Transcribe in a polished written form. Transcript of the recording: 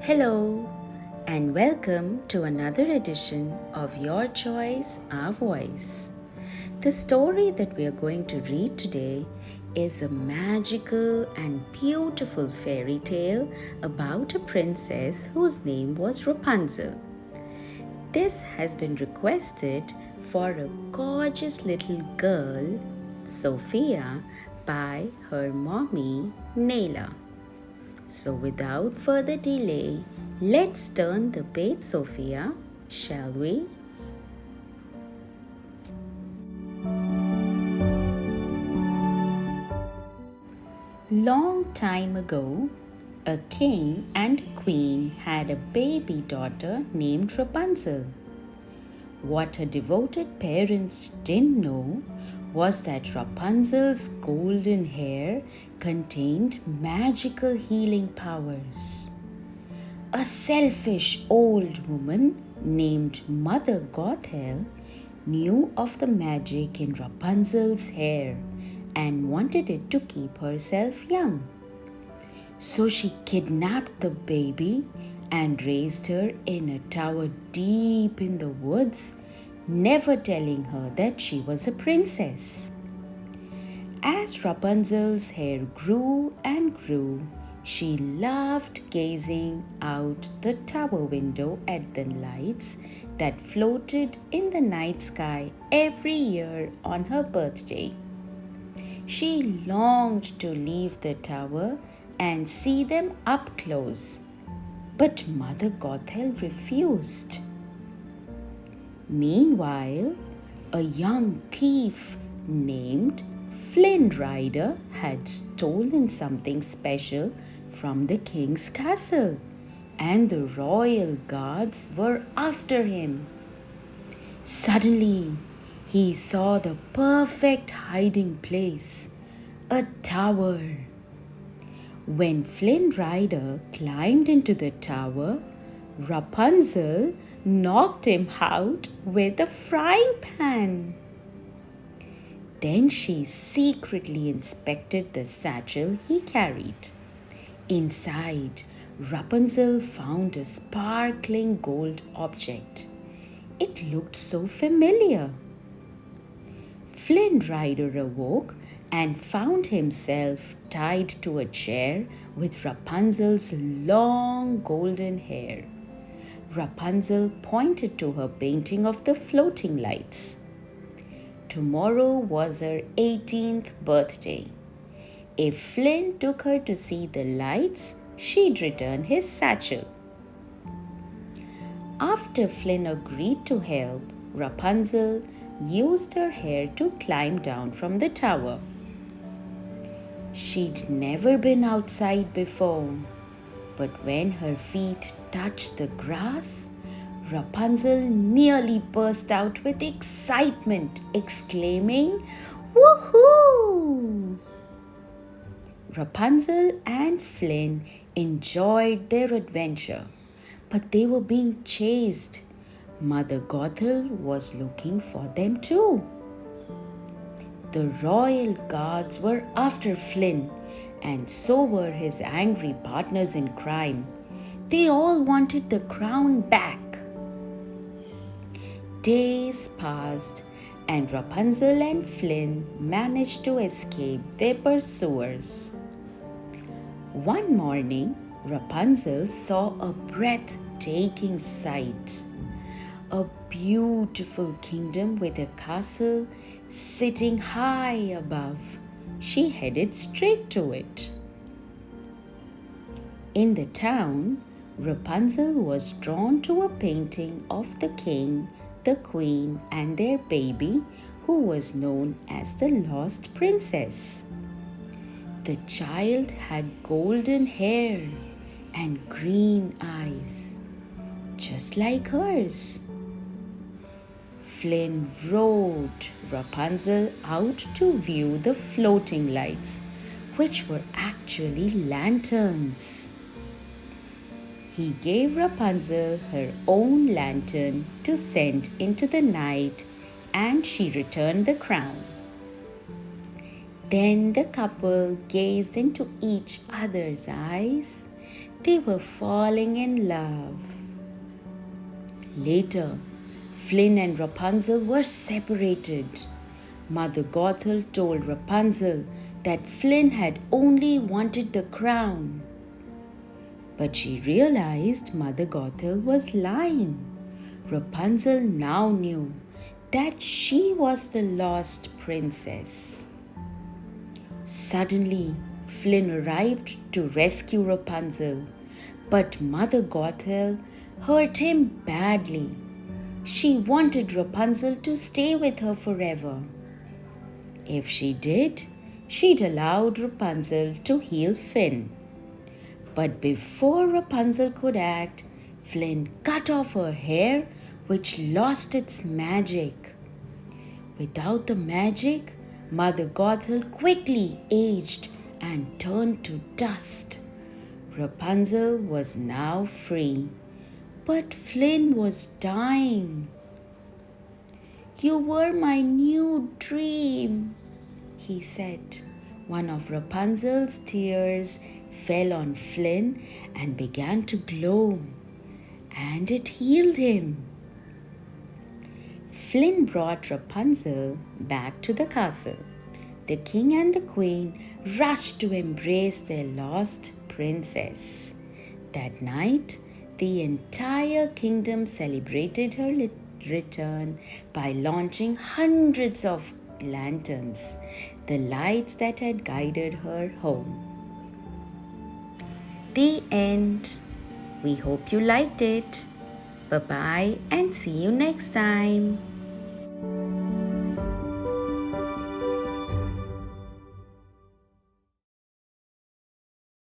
Hello, and welcome to another edition of Your Choice, Our Voice. The story that we are going to read today is a magical and beautiful fairy tale about a princess whose name was Rapunzel. This has been requested for a gorgeous little girl, Sophia, by her mommy, Naila. So, without further delay, let's turn the page, Sophia, shall we? Long time ago, a king and a queen had a baby daughter named Rapunzel. What her devoted parents didn't know was that Rapunzel's golden hair contained magical healing powers. A selfish old woman named Mother Gothel knew of the magic in Rapunzel's hair and wanted it to keep herself young. So she kidnapped the baby and raised her in a tower deep in the woods, never telling her that she was a princess. As Rapunzel's hair grew and grew, she loved gazing out the tower window at the lights that floated in the night sky every year on her birthday. She longed to leave the tower and see them up close, but Mother Gothel refused. Meanwhile, a young thief named Flynn Rider had stolen something special from the king's castle, and the royal guards were after him. Suddenly, he saw the perfect hiding place, a tower. When Flynn Rider climbed into the tower, Rapunzel knocked him out with a frying pan. Then she secretly inspected the satchel he carried. Inside, Rapunzel found a sparkling gold object. It looked so familiar. Flynn Rider awoke and found himself tied to a chair with Rapunzel's long golden hair. Rapunzel pointed to her painting of the floating lights. Tomorrow was her 18th birthday. If Flynn took her to see the lights, she'd return his satchel. After Flynn agreed to help, Rapunzel used her hair to climb down from the tower. She'd never been outside before, but when her feet touched the grass, Rapunzel nearly burst out with excitement, exclaiming, "Woohoo!" Rapunzel and Flynn enjoyed their adventure, but they were being chased. Mother Gothel was looking for them too. The royal guards were after Flynn, and so were his angry partners in crime. They all wanted the crown back. Days passed, and Rapunzel and Flynn managed to escape their pursuers. One morning, Rapunzel saw a breathtaking sight. A beautiful kingdom with a castle sitting high above. She headed straight to it. In the town, Rapunzel was drawn to a painting of the king, the queen, and their baby, who was known as the Lost Princess. The child had golden hair and green eyes, just like hers. Flynn rode Rapunzel out to view the floating lights, which were actually lanterns. He gave Rapunzel her own lantern to send into the night, and she returned the crown. Then the couple gazed into each other's eyes. They were falling in love. Later, Flynn and Rapunzel were separated. Mother Gothel told Rapunzel that Flynn had only wanted the crown. But she realized Mother Gothel was lying. Rapunzel now knew that she was the lost princess. Suddenly, Flynn arrived to rescue Rapunzel, but Mother Gothel hurt him badly. She wanted Rapunzel to stay with her forever. If she did, she'd allowed Rapunzel to heal Flynn. But before Rapunzel could act, Flynn cut off her hair, which lost its magic. Without the magic, Mother Gothel quickly aged and turned to dust. Rapunzel was now free, but Flynn was dying. "You were my new dream," he said. One of Rapunzel's tears fell on Flynn and began to glow, and it healed him. Flynn brought Rapunzel back to the castle. The king and the queen rushed to embrace their lost princess. That night, the entire kingdom celebrated her return by launching hundreds of lanterns, the lights that had guided her home. The end. We hope you liked it. Bye bye and see you next time.